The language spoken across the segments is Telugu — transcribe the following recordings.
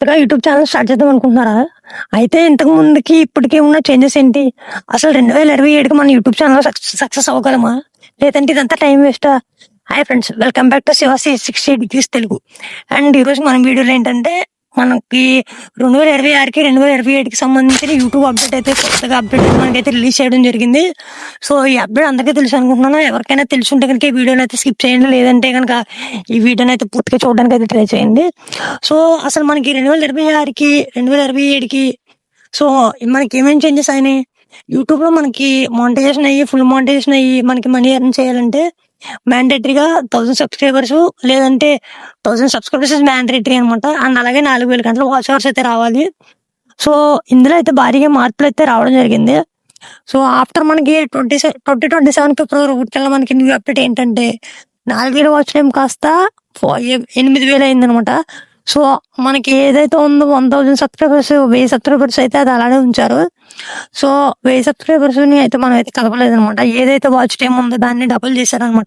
కొత్తగా యూట్యూబ్ ఛానల్ స్టార్ట్ చేద్దాం అనుకుంటున్నారా? అయితే ఇంతకు ముందుకి ఇప్పటికి ఉన్న చేంజెస్ ఏంటి? అసలు 2027కి మన యూట్యూబ్ ఛానల్ సక్సెస్ అవ్వగలమా? లేదంటే ఇదంతా టైం వేస్టా? Hi friends, welcome back to శివాసి 60 తెలుగు. అండ్ ఈరోజు మన వీడియోలో ఏంటంటే మనకి 2026కి 2027కి సంబంధించిన యూట్యూబ్ అప్డేట్ అయితే కొత్తగా అప్డేట్ మనకైతే రిలీజ్ చేయడం జరిగింది. సో ఈ అప్డేట్ అందరికీ తెలుసు అనుకుంటున్నాను. ఎవరికైనా తెలిసి ఉంటే కనుక ఈ వీడియోని అయితే స్కిప్ చేయండి, లేదంటే కనుక ఈ వీడియోని అయితే పూర్తిగా చూడడానికి అయితే ట్రై చేయండి. సో అసలు మనకి 2026కి 2027కి సో మనకి ఏమేమి చేంజెస్ అయినాయి? యూట్యూబ్లో మనకి మానిటైజేషన్ అయ్యి ఫుల్ మానిటైజేషన్ అయ్యి మనకి మనీ ఎర్న్ చేయాలంటే మ్యాండేటరీగా 1000 సబ్స్క్రైబర్స్, లేదంటే 1000 సబ్స్క్రైబర్స్ మ్యాండేటరీ అనమాట. అండ్ అలాగే 4000 గంటల వాచ్ అవర్స్ అయితే రావాలి. సో ఇందులో అయితే భారీగా మార్పులు అయితే రావడం జరిగింది. సో ఆఫ్టర్ మనకి 2027 ఫిబ్రవరి 1 మనకి న్యూ అప్డేట్ ఏంటంటే 4000 వాచ్ టైం కాస్త 8000 అయిందనమాట. సో మనకి ఏదైతే ఉందో 1000 సబ్స్క్రైబర్స్ 1000 సబ్స్క్రైబర్స్ అయితే అది అలానే ఉంచారు. సో 1000 సబ్స్క్రైబర్స్ ని అయితే మనం అయితే కలపలేదనమాట. ఏదైతే వాచ్ టైం ఉందో దాన్ని డబుల్ చేశారనమాట.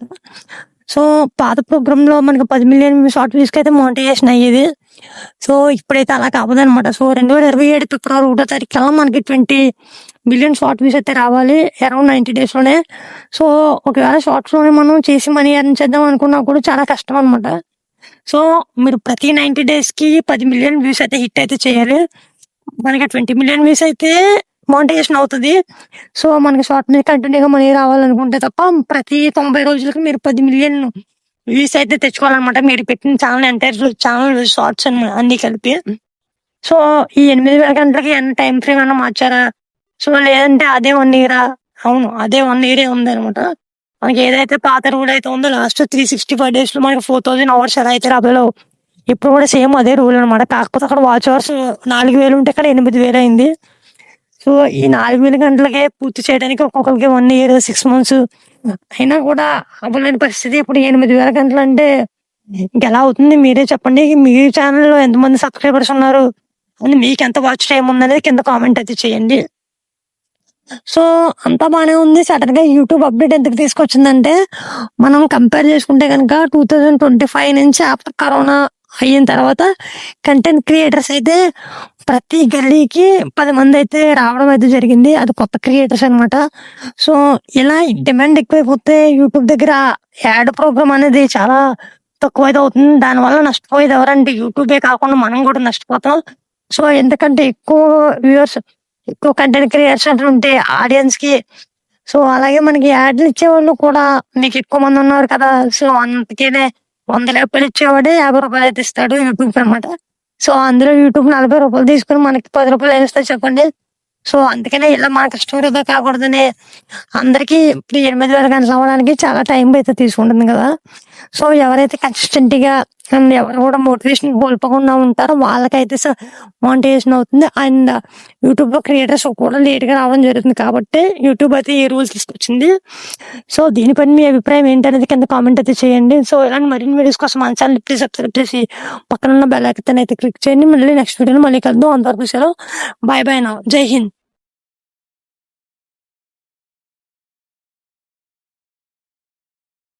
సో పాత ప్రోగ్రామ్ లో మనకి 10 మిలియన్ షార్ట్ వ్యూస్ కి అయితే మానిటైజేషన్ అయ్యేది. సో ఇప్పుడైతే అలా కావదనమాట. సో 2027 ఫిబ్రవరి 1 కల్లా మనకి 20 మిలియన్ షార్ట్ వ్యూస్ అయితే రావాలి అరౌండ్ 90 days లోనే. సో ఒకవేళ షార్ట్స్ లోనే మనం చేసి మనీ ఎర్న్ చేద్దాం అనుకున్నా కూడా చాలా కష్టం అనమాట. సో మీరు ప్రతి 90 days కి 10 మిలియన్ వ్యూస్ అయితే హిట్ అయితే చేయాలి. మనకి 20 మిలియన్ వ్యూస్ అయితే మానిటైజేషన్ అవుతుంది. సో మనకి షార్ట్ మీద కంటిన్యూగా మనీ రావాలనుకుంటే తప్ప ప్రతి 90 రోజులకి మీరు 10 మిలియన్ వ్యూస్ అయితే తెచ్చుకోవాలన్నమాట. మీరు పెట్టిన ఛానల్ ఎంటైర్ ఛానల్ షార్ట్స్ అన్ని కలిపి. సో ఈ 8000 గంటలకి ఎంత టైం ఫ్రేమ్ అన్న మార్చారా? సో లేదంటే అదే 1 year? అవును, అదే 1 year ఉంది అనమాట. మనకి ఏదైతే పాత రూల్ అయితే ఉందో లాస్ట్ 365 days లో మనకి 4000 hours ఎలా అయితే రాబోలో ఇప్పుడు కూడా సేమ్ అదే రూల్ అనమాట. కాకపోతే అక్కడ వాచ్ అవర్స్ 4000 ఉంటే ఇక్కడ 8000 అయింది. సో ఈ 4000 గంటలకే పూర్తి చేయడానికి ఒక్కొక్కరికి 1 year 6 months అయినా కూడా అవ్వలేని పరిస్థితి. ఇప్పుడు 8000 గంటలు అంటే ఇంకెలా అవుతుంది? మీరే చెప్పండి. మీ ఛానల్లో ఎంతమంది సబ్స్క్రైబర్స్ ఉన్నారు అని, మీకు ఎంత వాచ్ టైం ఉందనేది కింద కామెంట్ అయితే చేయండి. సో అంతా బాగానే ఉంది. సడన్ గా యూట్యూబ్ అప్డేట్ ఎందుకు తీసుకొచ్చిందంటే మనం కంపేర్ చేసుకుంటే కనుక 2025 నుంచి ఆఫ్టర్ కరోనా అయిన తర్వాత కంటెంట్ క్రియేటర్స్ అయితే ప్రతి గల్లీకి 10 మంది అయితే రావడం అయితే జరిగింది. అది కొత్త క్రియేటర్స్ అనమాట. సో ఇలా డిమాండ్ ఎక్కువైపోతే యూట్యూబ్ దగ్గర యాడ్ ప్రోగ్రామ్ అనేది చాలా తక్కువ అయితే అవుతుంది. దానివల్ల నష్టపోయేది ఎవరంటే యూట్యూబే కాకుండా మనం కూడా నష్టపోతాం. సో ఎందుకంటే ఎక్కువ వ్యూవర్స్, ఎక్కువ కంటెంట్ క్రియేటర్స్ ఉంటే ఆడియన్స్ కి, సో అలాగే మనకి యాడ్లు ఇచ్చేవాళ్ళు కూడా మీకు ఎక్కువ మంది ఉన్నారు కదా. సో అందుకనే 100 రూపాయలు ఇచ్చేవాడే 50 రూపాయలు అయితే ఇస్తాడు యూట్యూబ్ అనమాట. సో అందులో యూట్యూబ్ 40 రూపాయలు తీసుకుని మనకి 10 రూపాయలు ఏం ఇస్తాడు చెప్పండి. సో అందుకనే ఇలా మన కష్టం వృధా కాకూడదని అందరికి ఇప్పుడు 8000 గంటలు అవ్వడానికి చాలా టైం అయితే తీసుకుంటుంది కదా. సో ఎవరైతే కన్సిస్టెంట్ గా అండ్ ఎవరు కూడా మోటివేషన్ కోల్పోకుండా ఉంటారో వాళ్ళకైతే మానిటైజేషన్ అవుతుంది. అండ్ యూట్యూబ్ లో క్రియేటర్స్ కూడా లేట్ గా రావడం జరుగుతుంది కాబట్టి యూట్యూబ్ అయితే ఈ రూల్స్ తీసుకొచ్చింది. సో దీనిపైన మీ అభిప్రాయం ఏంటనేది కింద కామెంట్ అయితే చేయండి. సో ఇలాంటి మరిన్ని వీడియోస్ కోసం మన ఛానల్ ప్లీజ్ సబ్స్క్రైబ్ చేసి పక్కన ఉన్న బెల్ ఐకాన్ అయితే క్లిక్ చేయండి. మళ్ళీ నెక్స్ట్ వీడియోలో మళ్ళీ కలుద్దాం. అంతవరకు సెలవు. బాయ్ బాయ్ నా. జై హింద్.